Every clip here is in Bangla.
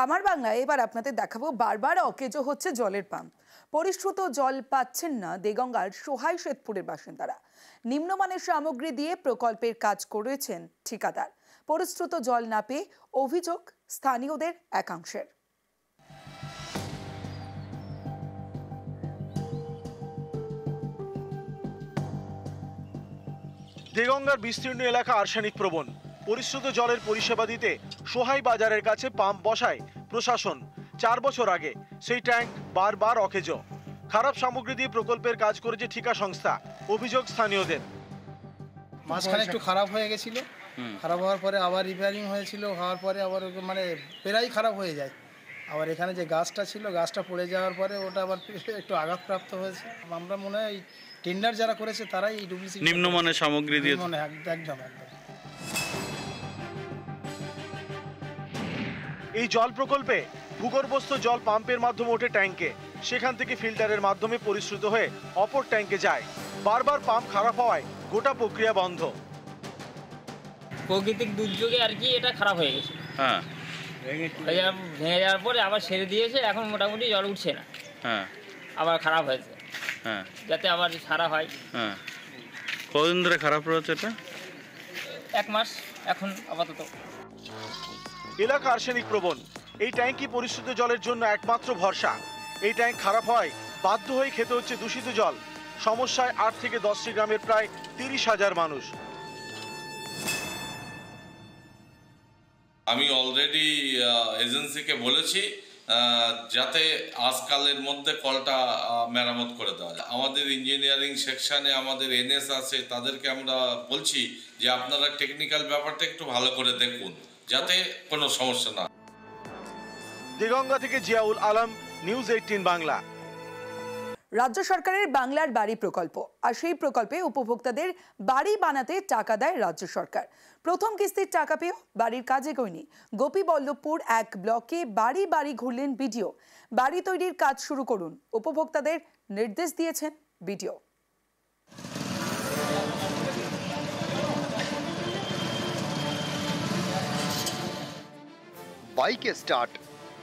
আমার বাংলায় এবার আপনাদের দেখাবো বারবার অকেজো হচ্ছে জলের পাম্প। পরিশ্রুত জল পাচ্ছেন না দেগঙ্গার সোহাই শ্বেতপুরের বাসিন্দারা। নিম্নমানের সামগ্রী দিয়ে প্রকল্পের কাজ করেছেন ঠিকাদার। পরিশ্রুত জল না পেয়ে অভিযোগ স্থানীয়দের একাংশের। দেগঙ্গার বিস্তীর্ণ এলাকা আর্সেনিক প্রবণ। পরিশ্রুত জলের পরিষেবা দিতে সোহাই বাজারের কাছে পাম্প বসায় প্রশাসন। 4 বছর আগে সেই ট্যাঙ্ক বারবার অকেজো। খারাপ সামগ্রী দিয়ে প্রকল্পের কাজ করেছে ঠিকা সংস্থা। অভিযোগ স্থানীয়দের। মাঝখানে একটু খারাপ হয়ে গেছিল, খারাপ হওয়ার পরে আবার রিপেয়ারিং হয়েছিল, হওয়ার পরে আবার মানে প্রায় খারাপ হয়ে যায়। আবার এখানে যে গাছটা ছিল, গাছটা পড়ে যাওয়ার পরে ওটা আবার একটু আঘাতপ্রাপ্ত হয়েছে। আমরা মনে হয় টেন্ডার যারা করেছে তারাই এই ডুপ্লিসিটি নিম্নমানের সামগ্রী দিয়ে একদম। এই জল প্রকল্পে ভূগর্ভস্থ জল পাম্পের মাধ্যমে ওঠে ট্যাঙ্কে, সেখান থেকে ফিল্টারের মাধ্যমে পরিশ্রুত হয়ে অপর ট্যাঙ্কে যায়। বারবার পাম্প খারাপ হওয়ায় গোটা প্রক্রিয়া বন্ধ। প্রাকৃতিক দুর্যোগে আর কি এটা খারাপ হয়ে গেছে। হ্যাঁ, ভেঙে যাওয়ার পরে আবার সেরে দিয়েছে, এখন মোটামুটি জল উঠছে না। হ্যাঁ, আবার খারাপ হয়েছে। হ্যাঁ, যাতে আবার সারা হয়। হ্যাঁ। কতদিন ধরে খারাপ রয়েছে এটা? 1 মাস এখন আপাতত। এলাকা আর্সেনিক প্রবণ। এই ট্যাঙ্কই পরিশ্রুত জলের জন্য একমাত্র ভরসা। এই ট্যাঙ্ক খারাপ হয় বাধ্য হয়ে খেতে হচ্ছে দূষিত জল। সমস্যায় 8 থেকে 10টি গ্রামের প্রায় 30,000 মানুষ। আমি অলরেডি এজেন্সিকে বলেছি যাতে আজকালের মধ্যে কলটা মেরামত করে দেওয়া যায়। আমাদের ইঞ্জিনিয়ারিং সেকশনে আমাদের এনএস আছে, তাদেরকে আমরা বলছি যে আপনারা টেকনিক্যাল ব্যাপারটা একটু ভালো করে দেখুন যাতে কোনো সমস্যা না। দেগঙ্গা থেকে জিয়াউল আলম, নিউজ 18 বাংলা। রাজ্য সরকারের বাংলার বাড়ি প্রকল্প, আর সেই প্রকল্পে উপভোক্তাদের বাড়ি বানাতে টাকা দেয় রাজ্য সরকার। প্রথম কিস্তির টাকা পেয়েও বাড়ির কাজে গয়নি। গোপীবল্লভপুর 1 ব্লকে বাড়ি বাড়ি ঘুরলেন বিডিও। বাড়ি তৈরির কাজ শুরু করুন, উপভোক্তাদের নির্দেশ দিয়েছেন বিডিও। বাইকে স্টার্ট,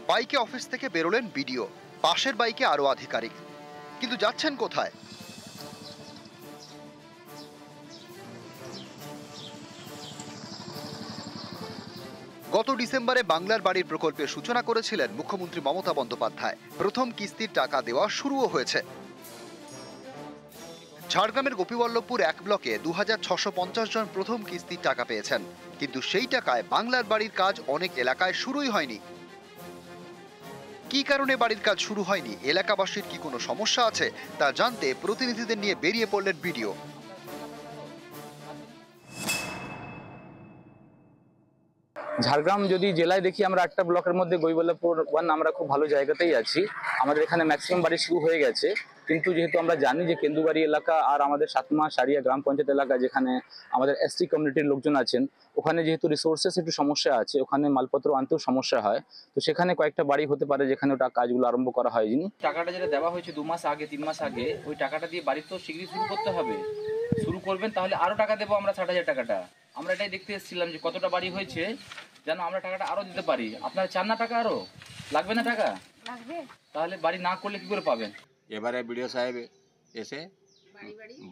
বাইকে অফিস থেকে বেরোলেন বিডিও, পাশের বাইকে আরো আধিকারিক, কিন্তু যাচ্ছেন কোথায়? গত ডিসেম্বরে বাংলার বাড়ির প্রকল্পের সূচনা করেছিলেন মুখ্যমন্ত্রী মমতা বন্দ্যোপাধ্যায়। প্রথম কিস্তির টাকা দেওয়া শুরুও হয়েছে। ঝাড়গ্রামের গোপীবল্লভপুর 1 ব্লকে 2650 জন প্রথম কিস্তির টাকা পেয়েছেন, কিন্তু সেই টাকায় বাংলার বাড়ির কাজ অনেক এলাকায় শুরুই হয়নি। কি কারণে বাড়ির কাজ শুরু হয়নি, এলাকাবাসীর কি কোনো সমস্যা আছে তা জানতে প্রতিনিধিদের নিয়ে বেরিয়ে পড়লেন বিডিও। ঝাড়গ্রাম যদি জেলায় দেখি, আমরা 8টা ব্লকের মধ্যে গোপীবল্লভপুর 1 আমরা খুব ভালো জায়গাতেই আছি। আমাদের এখানে ম্যাক্সিমাম বাড়ি শুরু হয়ে গেছে, কিন্তু যেহেতু আমরা জানি যে কেন্দুবাড়ি এলাকা আর আমাদের 7 মাস সারিয়া গ্রাম পঞ্চায়েত এলাকা, যেখানে আমাদের এসটি কমিউনিটির লোকজন আছেন, ওখানে যেহেতু রিসোর্সেস একটু সমস্যা আছে, ওখানে মালপত্র আনতেও সমস্যা হয়। তো সেখানে কয়েকটা বাড়ি হতে পারে যেখানে ওটা কাজগুলো আরম্ভ করা হয়নি। টাকাটা যেটা দেওয়া হয়েছে 2 মাস আগে 3 মাস আগে, ওই টাকাটা দিয়ে বাড়ি তো শীঘ্রই শুরু করতে হবে। শুরু করবেন তাহলে আরো টাকা দেবো আমরা, 60,000 টাকাটা। আমরা এটাই দেখতে এসেছিলাম যে কতটা বাড়ি হয়েছে, যেন আমরা টাকাটা আরো দিতে পারি। আপনারা চান না টাকা আরো? লাগবে না টাকা? লাগবে। তাহলে বাড়ি না করলে কি করে পাবেন? এবারে বিডিও সাহেব এসে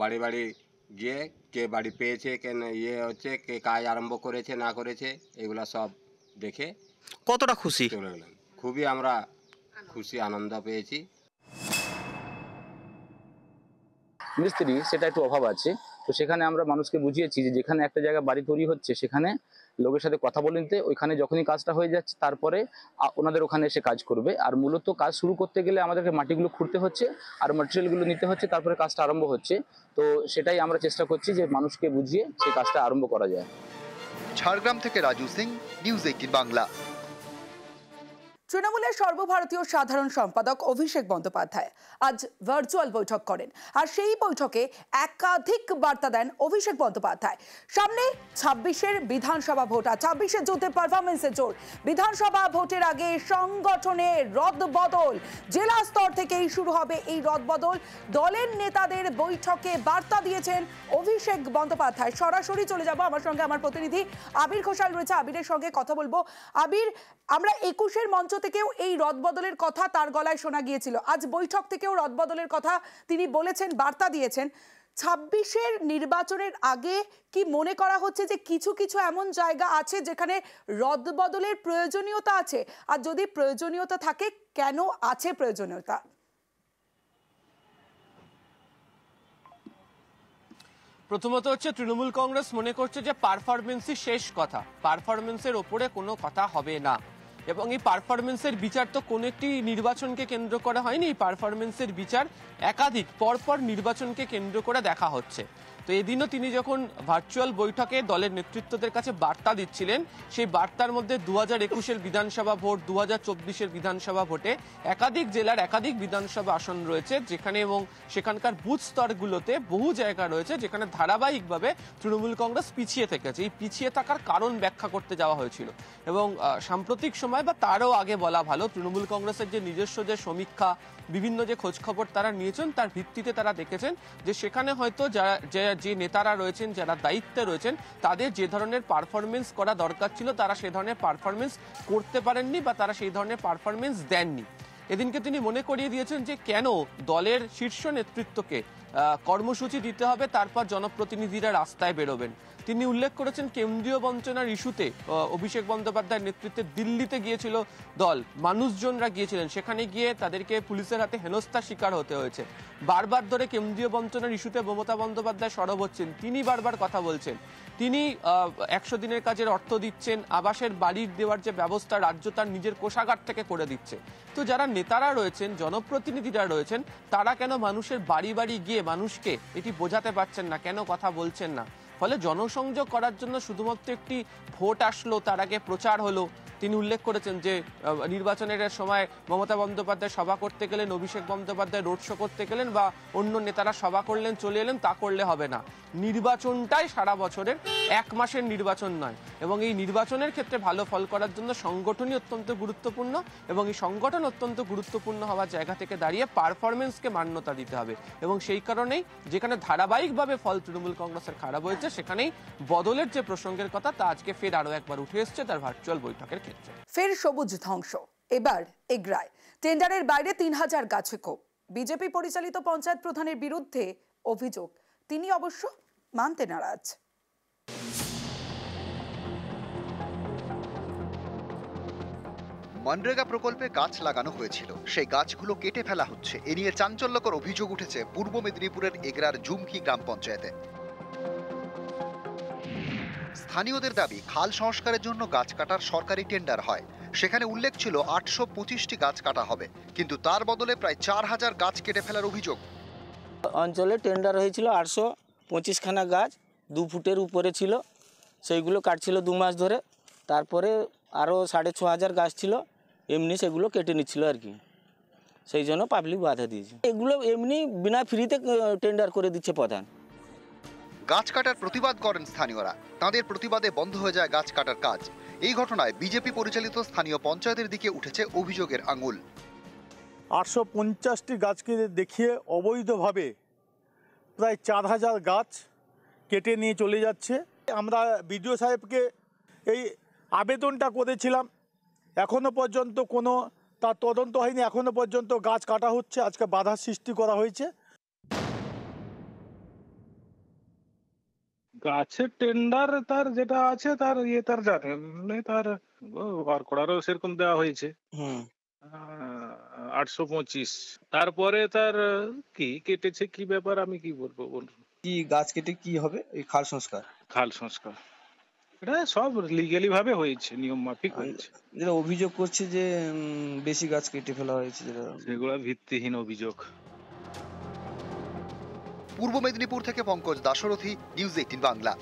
বাড়ি বাড়ি গিয়ে কে বাড়ি পেয়েছে, কে হচ্ছে, কে কাজ আরম্ভ করেছে না করেছে, এগুলা সব দেখে কতটা খুশি চলে গেলেন। খুবই আমরা খুশি, আনন্দ পেয়েছি। মিস্ত্রি সেটা একটু অভাব আছে, তো সেখানে আমরা মানুষকে বুঝিয়েছি যে যেখানে একটা জায়গা বাড়ি তৈরি হচ্ছে সেখানে লোকের সাথে কথা বলে নিতে, ওইখানে যখনই কাজটা হয়ে যাচ্ছে তারপরে ওনাদের ওখানে এসে কাজ করবে। আর মূলত কাজ শুরু করতে গেলে আমাদেরকে মাটিগুলো খুঁড়তে হচ্ছে আর ম্যাটেরিয়ালগুলো নিতে হচ্ছে, তারপরে কাজটা আরম্ভ হচ্ছে। তো সেটাই আমরা চেষ্টা করছি যে মানুষকে বুঝিয়ে সেই কাজটা আরম্ভ করা যায়। ঝাড়গ্রাম থেকে রাজু সিং, নিউজ 18 বাংলা। তৃণমূলের সর্বভারতীয় সাধারণ সম্পাদক অভিষেক বন্দ্যোপাধ্যায় আজ ভার্চুয়াল বৈঠক করেন, আর সেই বৈঠকে একাধিক বার্তা দেন অভিষেক বন্দ্যোপাধ্যায়। সামনে 26-এর বিধানসভা ভোট, আর 26-এর যুদ্ধে পারফরমেন্সের জোর। বিধানসভা ভোটের আগে সংগঠনে রদবদল, জেলা স্তর থেকেই শুরু হবে এই রদবদল। দলের নেতাদের বৈঠকে বার্তা দিয়েছেন অভিষেক বন্দ্যোপাধ্যায়। সরাসরি চলে যাব, আমার সঙ্গে আমার প্রতিনিধি আবির ঘোষাল রয়েছে, আবিরের সঙ্গে কথা বলবো। আবির, আমরা 21-এর মঞ্চ থেকেও এই রদবদলের কথা তার গলায় শোনা গিয়েছিল, আজ বৈঠক থেকেও রদবদলের কথা তিনি বলেছেন, বার্তা দিয়েছেন। 26-এর নির্বাচনের আগে কি মনে করা হচ্ছে যে কিছু কিছু এমন জায়গা আছে যেখানে রদবদলের প্রয়োজনীয়তা আছে? আর যদি প্রয়োজনীয়তা থাকে, কেন আছে প্রয়োজনীয়তা? প্রথমত হচ্ছে তৃণমূল কংগ্রেস মনে করছে যে পারফরমেন্সই শেষ কথা, পারফরমেন্সের ওপরে কোনো কথা হবে না। এবং এই পারফরমেন্সের বিচার তো কোনো একটি নির্বাচনকে কেন্দ্র করা হয়নি, এই পারফরমেন্সের বিচার একাধিক পরপর নির্বাচনকে কেন্দ্র করে দেখা হচ্ছে। তো এদিনও তিনি যখন ভার্চুয়াল বৈঠকে দলের নেতৃত্বদের কাছে বার্তা দিচ্ছিলেন, সেই বার্তার মধ্যে 2021-এর বিধানসভা ভোট, 2024-এর বিধানসভা ভোটে একাধিক জেলার একাধিক বিধানসভা আসন রয়েছে যেখানে, এবং সেখানকার বুথ স্তরগুলোতে বহু জায়গা রয়েছে যেখানে ধারাবাহিকভাবে তৃণমূল কংগ্রেস পিছিয়ে থেকেছে। এই পিছিয়ে থাকার কারণ ব্যাখ্যা করতে যাওয়া হয়েছিল। এবং সাম্প্রতিক সময় বা তারও আগে বলা ভালো, তৃণমূল কংগ্রেসের যে নিজস্ব যে সমীক্ষা, বিভিন্ন যে খোঁজখবর তারা নিয়েছেন, তার ভিত্তিতে তারা দেখেছেন যে সেখানে হয়তো যে নেতারা রয়েছেন, যারা দায়িত্বে রয়েছেন, তাদের যে ধরনের পারফরমেন্স করা দরকার ছিল তারা সে ধরনের পারফরমেন্স করতে পারেননি বা তারা সেই ধরনের পারফরমেন্স দেননি। এদিনকে তিনি মনে করিয়ে দিয়েছেন যে কেন দলের শীর্ষ নেতৃত্বকে কর্মসূচি দিতে হবে, তারপর জনপ্রতিনিধিরা রাস্তায় বেরোবেন। তিনি উল্লেখ করেছেন কেন্দ্রীয় বঞ্চনার ইস্যুতে অভিষেক বন্দ্যোপাধ্যায়ের নেতৃত্বে দিল্লিতে গিয়েছিল দল, মানুষজনরা গিয়েছিলেন, সেখানে গিয়ে তাদেরকে পুলিশের হাতে হেনস্থার শিকার হতে হয়েছে। বারবার ধরে কেন্দ্রীয় বঞ্চনার ইস্যুতে মমতা বন্দ্যোপাধ্যায় সরব হচ্ছেন, তিনি বারবার কথা বলছেন। তিনি 100 দিনের কাজের অর্থ দিচ্ছেন, আবাসের বাড়ির দেওয়ার যে ব্যবস্থা রাজ্য তার নিজের কোষাগার থেকে করে দিচ্ছে। তো যারা নেতারা রয়েছেন, জনপ্রতিনিধিরা রয়েছেন, তারা কেন মানুষের বাড়ি বাড়ি গিয়ে মানুষকে এটি বোঝাতে পারছেন না, কেন কথা বলছেন না? ফলে জনসংযোগ করার জন্য শুধুমাত্র একটি ভোট আসলো, তার আগে প্রচার হলো। তিনি উল্লেখ করেছেন যে নির্বাচনের সময় মমতা বন্দ্যোপাধ্যায় সভা করতে গেলেন, অভিষেক বন্দ্যোপাধ্যায় রোড শো করতে গেলেন বা অন্য নেতারা সভা করলেন চলে এলেন, তা করলে হবে না। নির্বাচনটাই সারা বছরের 1 মাসের নির্বাচন নয়, এবং এই নির্বাচনের ক্ষেত্রে ভালো ফল করার জন্য সংগঠনই অত্যন্ত গুরুত্বপূর্ণ, এবং এই সংগঠন অত্যন্ত গুরুত্বপূর্ণ হওয়ার জায়গা থেকে দাঁড়িয়ে পারফরমেন্সকে মান্যতা দিতে হবে। এবং সেই কারণেই যেখানে ধারাবাহিকভাবে ফল তৃণমূল কংগ্রেসের খারাপ হয়েছে, সেখানেই বদলের যে প্রসঙ্গের কথা তা আজকে ফের আরও একবার উঠে এসছে তার ভার্চুয়াল বৈঠকের ক্ষেত্রে। ফের সবুজ ধ্বংস, এবার এগরায় টেন্ডারের বাইরে 3000 গাছে ক্ষোভ। বিজেপি পরিচালিত পঞ্চায়েত প্রধানের বিরুদ্ধে অভিযোগ, তিনি অবশ্য মানতে নারাজ। মনরেগা প্রকল্পে গাছ লাগানো হয়েছিল, সেই গাছগুলো কেটে ফেলা হচ্ছে, এ নিয়ে চাঞ্চল্যকর অভিযোগ উঠেছে পূর্ব মেদিনীপুরের এগরার ঝুমকি গ্রাম পঞ্চায়েতে। স্থানীয়দের দাবি, খাল সংস্কারের জন্য গাছ কাটার সরকারি টেন্ডার হয়, সেখানে উল্লেখ ছিল 825টি গাছ কাটা হবে, কিন্তু তার বদলে প্রায় 4000 গাছ কেটে ফেলার অভিযোগ। অঞ্চলে টেন্ডার হয়েছিল 825খানা গাছ, 2 ফুটের উপরে ছিল, সেইগুলো কাটছিল 2 মাস ধরে। তারপরে আরও 6500 গাছ ছিল, এমনি সেগুলো কেটে নিচ্ছিল আর কি, সেই জন্য পাবলিক বাধা দিয়েছে। এগুলো এমনি বিনা ফ্রিতে টেন্ডার করে দিচ্ছে প্রধান। গাছ কাটার প্রতিবাদ করেন স্থানীয়রা, তাদের প্রতিবাদে বন্ধ হয়ে যায় গাছ কাটার কাজ। এই ঘটনায় বিজেপি পরিচালিত স্থানীয় পঞ্চায়েতের দিকে উঠেছে অভিযোগের আঙুল। 850টি গাছকে দেখিয়ে অবৈধভাবে প্রায় 4000 গাছ কেটে নিয়ে চলে যাচ্ছে। আমরা বিডিও সাহেবকে এই আবেদনটা করেছিলাম, এখনো পর্যন্ত কোনো তার তদন্ত হয়নি, এখনো পর্যন্ত গাছ কাটা হচ্ছে, আজকে বাধা সৃষ্টি করা হয়েছে। গাছের টেন্ডার তার যেটা আছে তার তার জানে, তার ওয়ার্ক অর্ডারও সেরকম দেওয়া হয়েছে 825। তারপরে তার কি কেটেছে, কি ব্যাপার আমি কি বলবো, বলুন। কি গাছ কেটে কি হবে? এই খাল সংস্কার, খাল সংস্কার এটা সব লিগ্যালি ভাবে হয়েছে, নিয়ম মাফিক হয়েছে। যেটা অভিযোগ করছে যে বেশি গাছ কেটে ফেলা হয়েছে, সেগুলো ভিত্তিহীন অভিযোগ। পূর্ব মেদিনীপুর থেকে পঙ্কজ দাশরথী, নিউজ 18 বাংলা।